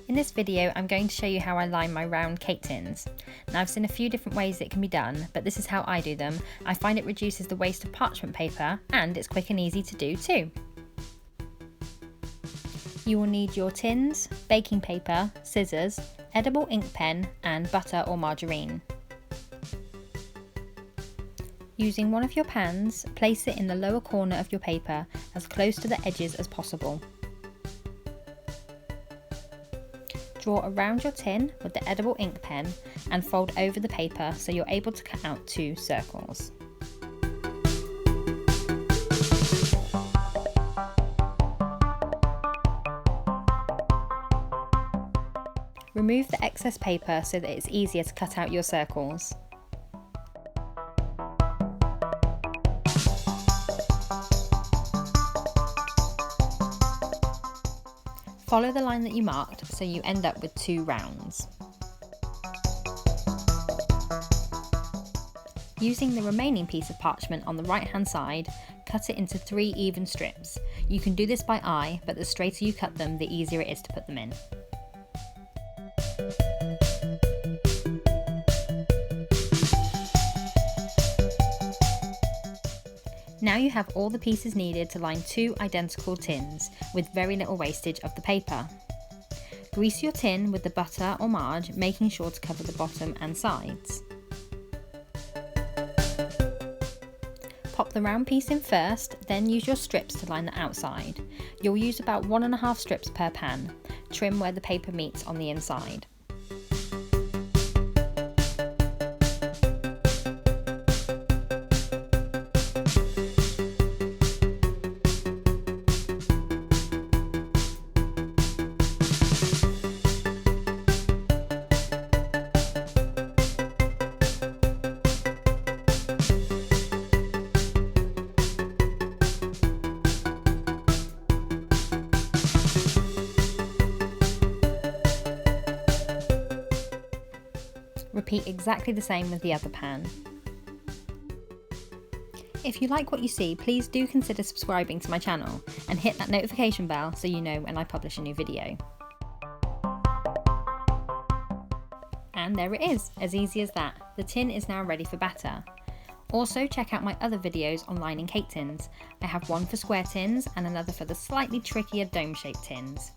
In this video, I'm going to show you how I line my round cake tins. Now I've seen a few different ways it can be done, but this is how I do them. I find it reduces the waste of parchment paper and it's quick and easy to do too. You will need your tins, baking paper, scissors, edible ink pen and butter or margarine. Using one of your pans, place it in the lower corner of your paper as close to the edges as possible. Draw around your tin with the edible ink pen and fold over the paper so you're able to cut out 2 circles. Remove the excess paper so that it's easier to cut out your circles. Follow the line that you marked so you end up with 2 rounds. Using the remaining piece of parchment on the right hand side, cut it into 3 even strips. You can do this by eye, but the straighter you cut them, the easier it is to put them in. Now you have all the pieces needed to line 2 identical tins with very little wastage of the paper. Grease your tin with the butter or margarine, making sure to cover the bottom and sides. Pop the round piece in first, then use your strips to line the outside. You'll use about 1.5 strips per pan. Trim where the paper meets on the inside. Repeat exactly the same with the other pan. If you like what you see, please do consider subscribing to my channel and hit that notification bell so you know when I publish a new video. And there it is, as easy as that. The tin is now ready for batter. Also check out my other videos on lining cake tins. I have one for square tins and another for the slightly trickier dome-shaped tins.